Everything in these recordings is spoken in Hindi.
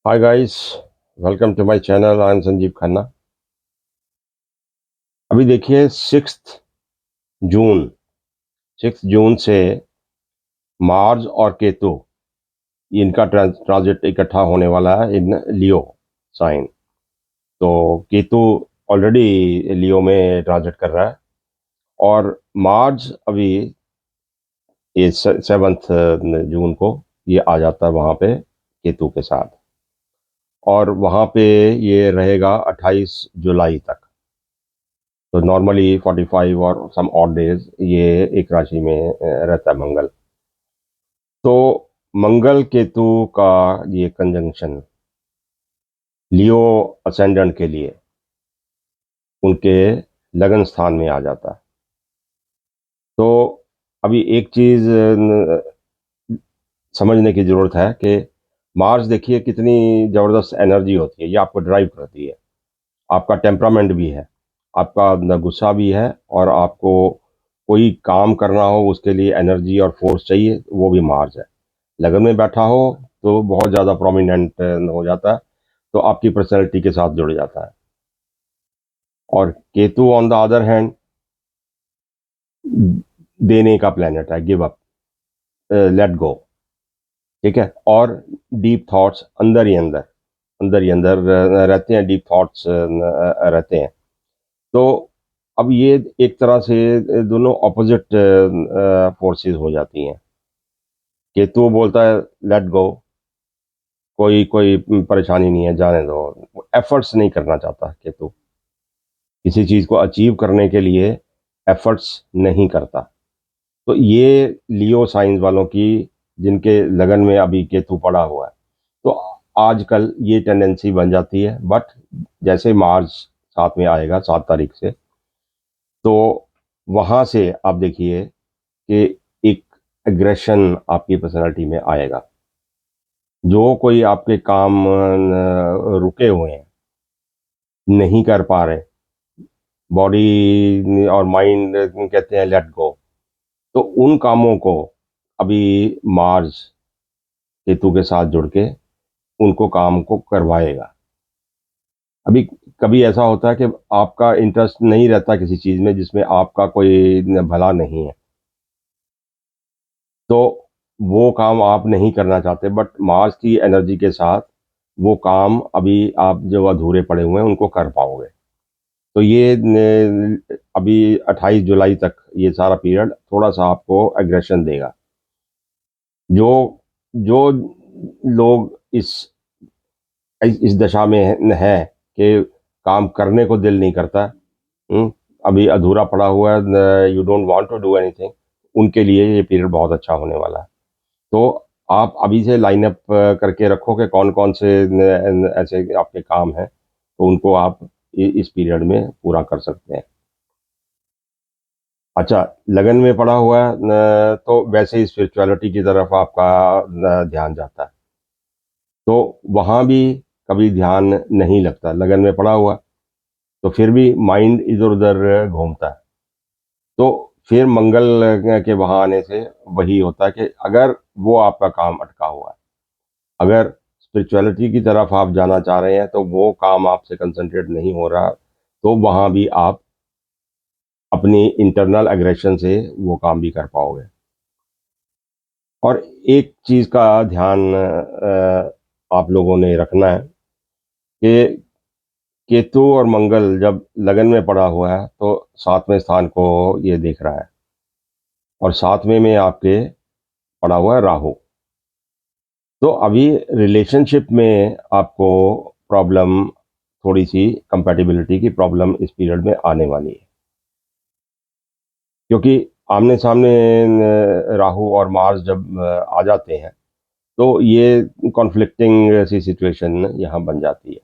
Hi guys, welcome to my channel. I am Sanjeev Khanna. अभी देखिए 6 जून से मार्स और केतु इनका ट्रांजिट इकट्ठा होने वाला है इन लियो साइन। तो केतु ऑलरेडी लियो में ट्रांजिट कर रहा है और मार्स अभी ये 7 जून को ये आ जाता है वहाँ पे केतु के साथ, और वहाँ पे ये रहेगा 28 जुलाई तक। तो नॉर्मली 45 और सम ऑड डेज ये एक राशि में रहता है मंगल। तो मंगल केतु का ये कंजंक्शन लियो असेंडेंट के लिए उनके लगन स्थान में आ जाता है। तो अभी एक चीज समझने की जरूरत है कि मार्स देखिए कितनी जबरदस्त एनर्जी होती है, ये आपको ड्राइव करती है। आपका टेम्परामेंट भी है, आपका गुस्सा भी है, और आपको कोई काम करना हो उसके लिए एनर्जी और फोर्स चाहिए, वो भी मार्स है। लगन में बैठा हो तो बहुत ज़्यादा प्रोमिनेंट हो जाता है, तो आपकी पर्सनैलिटी के साथ जुड़ जाता है। और Ketu on the other hand देने का प्लेनेट है, गिव अप, लेट गो। ठीक है। और डीप थॉट्स अंदर ही अंदर रहते हैं, डीप थॉट्स रहते हैं। तो अब ये एक तरह से दोनों ऑपोजिट फोर्सेस हो जाती हैं। केतु बोलता है लेट गो, कोई कोई परेशानी नहीं है, जाने दो। एफर्ट्स नहीं करना चाहता केतु, किसी चीज को अचीव करने के लिए एफर्ट्स नहीं करता। तो ये लियो साइंस वालों की, जिनके लगन में अभी केतु पड़ा हुआ है, तो आजकल ये टेंडेंसी बन जाती है। बट जैसे मार्च साथ में आएगा 7 तारीख से, तो वहां से आप देखिए कि एक एग्रेशन आपकी पर्सनालिटी में आएगा। जो कोई आपके काम रुके हुए हैं, नहीं कर पा रहे, बॉडी और माइंड कहते हैं लेट गो, तो उन कामों को अभी मार्स केतु के साथ जुड़ के उनको काम को करवाएगा। अभी कभी ऐसा होता है कि आपका इंटरेस्ट नहीं रहता किसी चीज में जिसमें आपका कोई भला नहीं है, तो वो काम आप नहीं करना चाहते, बट मार्स की एनर्जी के साथ वो काम अभी आप जो अधूरे पड़े हुए हैं उनको कर पाओगे। तो ये अभी 28 जुलाई तक ये सारा पीरियड थोड़ा सा आपको एग्रेशन देगा। जो जो लोग इस दशा में है कि काम करने को दिल नहीं करता, हम्म, अभी अधूरा पड़ा हुआ है, you don't want to do anything, उनके लिए ये पीरियड बहुत अच्छा होने वाला है। तो आप अभी से लाइन अप करके रखो कि कौन कौन से ऐसे आपके काम हैं, तो उनको आप इस पीरियड में पूरा कर सकते हैं। अच्छा, लगन में पड़ा हुआ है तो वैसे ही स्पिरिचुअलिटी की तरफ आपका ध्यान जाता है, तो वहाँ भी कभी ध्यान नहीं लगता। लगन में पड़ा हुआ तो फिर भी माइंड इधर उधर घूमता है। तो फिर मंगल के वहाँ आने से वही होता है कि अगर वो आपका काम अटका हुआ है, अगर स्पिरिचुअलिटी की तरफ आप जाना चाह रहे हैं, तो वो काम आपसे कंसंट्रेट नहीं हो रहा, तो वहाँ भी आप अपनी इंटरनल एग्रेशन से वो काम भी कर पाओगे। और एक चीज का ध्यान आप लोगों ने रखना है कि केतु और मंगल जब लगन में पड़ा हुआ है तो 7वें स्थान को ये देख रहा है, और 7वें में आपके पड़ा हुआ है राहु। तो अभी रिलेशनशिप में आपको प्रॉब्लम, थोड़ी सी कंपैटिबिलिटी की प्रॉब्लम इस पीरियड में आने वाली है, क्योंकि आमने सामने राहु और मार्स जब आ जाते हैं, तो ये कॉन्फ्लिक्टिंग सी सिचुएशन यहाँ बन जाती है।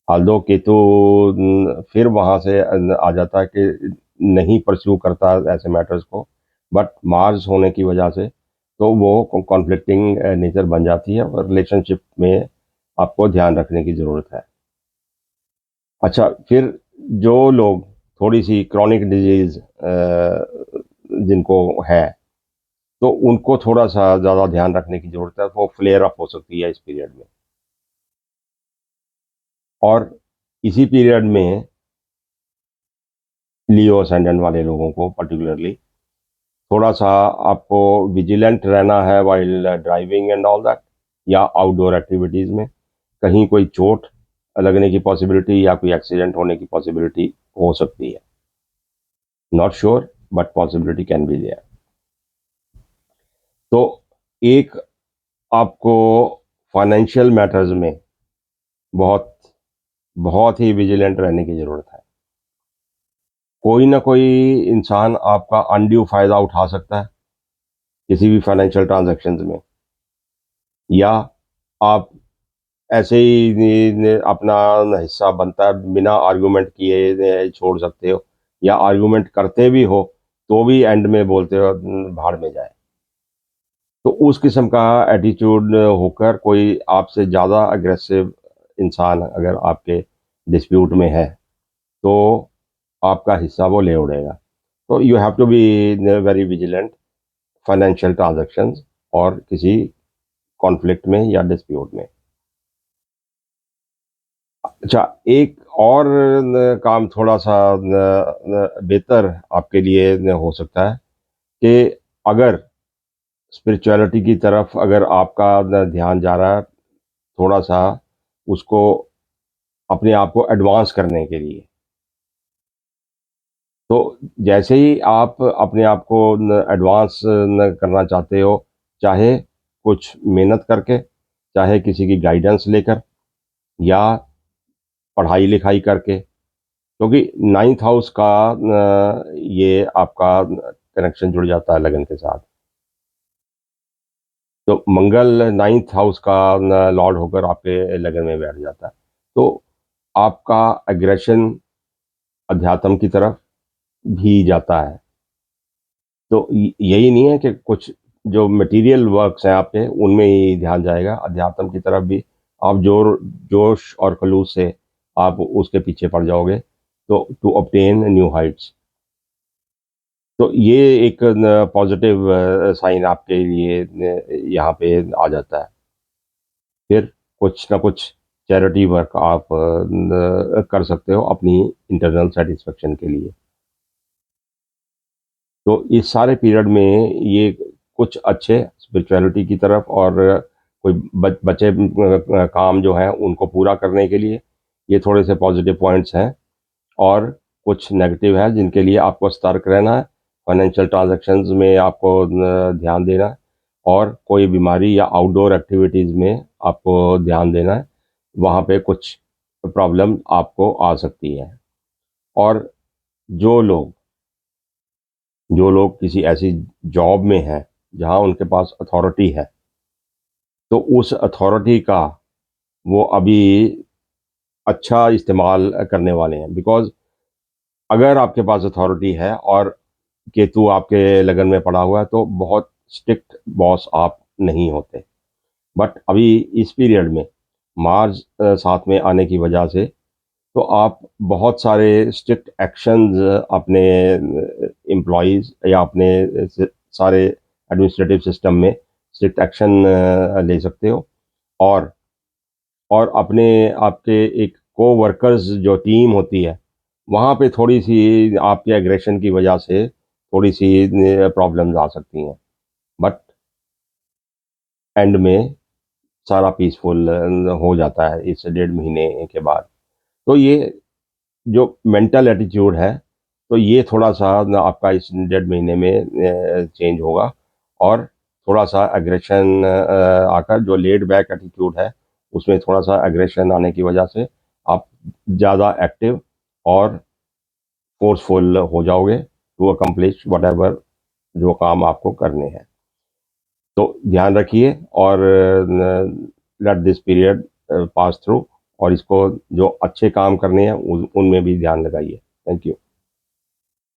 आल्दो केतु फिर वहां से आ जाता है कि नहीं परस्यू करता ऐसे मैटर्स को, बट मार्स होने की वजह से तो वो कॉन्फ्लिक्टिंग नेचर बन जाती है, और रिलेशनशिप में आपको ध्यान रखने की ज़रूरत है। अच्छा, फिर जो लोग थोड़ी सी क्रॉनिक डिजीज जिनको है, तो उनको थोड़ा सा ज़्यादा ध्यान रखने की ज़रूरत है, वो फ्लेयर अप हो सकती है इस पीरियड में। और इसी पीरियड में लियो असेंडेंट वाले लोगों को पर्टिकुलरली थोड़ा सा आपको विजिलेंट रहना है while driving and all that, या आउटडोर एक्टिविटीज़ में कहीं कोई चोट लगने की पॉसिबिलिटी या कोई एक्सीडेंट होने की पॉसिबिलिटी हो सकती है। Not sure but possibility can be there. तो एक आपको फाइनेंशियल मैटर्स में बहुत बहुत ही विजिलेंट रहने की ज़रूरत है। कोई ना कोई इंसान आपका अनड्यू फ़ायदा उठा सकता है किसी भी फाइनेंशियल ट्रांजैक्शंस में, या आप ऐसे ही अपना हिस्सा बनता है बिना आर्गुमेंट किए छोड़ सकते हो, या आर्गुमेंट करते भी हो तो भी एंड में बोलते हो भाड़ में जाए। तो उस किस्म का एटीट्यूड होकर कोई आपसे ज़्यादा अग्रेसिव इंसान अगर आपके डिस्प्यूट में है तो आपका हिस्सा वो ले उड़ेगा। तो you have to be very vigilant financial transactions और किसी कॉन्फ्लिक्ट में या डिस्प्यूट में। अच्छा, एक और काम थोड़ा सा बेहतर आपके लिए हो सकता है कि अगर स्पिरिचुअलिटी की तरफ अगर आपका ध्यान जा रहा है थोड़ा सा उसको अपने आप को एडवांस करने के लिए, तो जैसे ही आप अपने आप को एडवांस करना चाहते हो, चाहे कुछ मेहनत करके, चाहे किसी की गाइडेंस लेकर, या पढ़ाई लिखाई करके, क्योंकि नाइन्थ हाउस का ये आपका कनेक्शन जुड़ जाता है लगन के साथ। तो मंगल नाइन्थ हाउस का लॉर्ड होकर आपके लगन में बैठ जाता है, तो आपका एग्रेशन अध्यात्म की तरफ भी जाता है। तो यही नहीं है कि कुछ जो मटेरियल वर्क्स हैं आपके उनमें ही ध्यान जाएगा, अध्यात्म की तरफ भी आप जोश और खलूस से आप उसके पीछे पड़ जाओगे, तो टू ऑब्टेन न्यू हाइट्स। तो ये एक पॉजिटिव साइन आपके लिए यहाँ पे आ जाता है। फिर कुछ ना कुछ चैरिटी वर्क आप कर सकते हो अपनी इंटरनल सेटिस्फेक्शन के लिए। तो इस सारे पीरियड में ये कुछ अच्छे स्पिरिचुअलिटी की तरफ और कोई बचे काम जो हैं उनको पूरा करने के लिए ये थोड़े से पॉजिटिव पॉइंट्स हैं, और कुछ नेगेटिव है जिनके लिए आपको सतर्क रहना है। फाइनेंशियल ट्रांजैक्शंस में आपको ध्यान देना है, और कोई बीमारी या आउटडोर एक्टिविटीज़ में आपको ध्यान देना है, वहाँ पे कुछ प्रॉब्लम आपको आ सकती है। और जो लोग जो लोग किसी ऐसी जॉब में हैं जहाँ उनके पास अथॉरिटी है, तो उस अथॉरिटी का वो अभी अच्छा इस्तेमाल करने वाले हैं, बिकॉज़ अगर आपके पास अथॉरिटी है और केतु आपके लगन में पड़ा हुआ है तो बहुत स्ट्रिक्ट बॉस आप नहीं होते। बट अभी इस पीरियड में मार्स साथ में आने की वजह से तो आप बहुत सारे स्ट्रिक्ट एक्शंस अपने एम्प्लॉइज़ या अपने सारे एडमिनिस्ट्रेटिव सिस्टम में स्ट्रिक्ट एक्शन ले सकते हो, और अपने आपके एक कोवर्कर्स जो टीम होती है वहाँ पे थोड़ी-सी आपके एग्रेशन की वजह से थोड़ी-सी प्रॉब्लम्स आ सकती हैं। बट एंड में सारा पीसफुल हो जाता है इस 1.5 महीने के बाद। तो ये जो मेंटल एटीट्यूड है, तो ये थोड़ा-सा न आपका इस 1.5 महीने में चेंज होगा, और थोड़ा-सा एग्रेशन आकर जो लेड बैक एटीट्यूड है, उसमें थोड़ा-सा एग्रेशन आने की वजह से आप ज़्यादा एक्टिव और फ़ोर्सफुल हो जाओगे टू अकम्प्लिश व्हाटएवर जो काम आपको करने हैं। तो ध्यान रखिए और let this period pass through, और इसको जो अच्छे काम करने हैं उनमें भी ध्यान लगाइए। Thank you.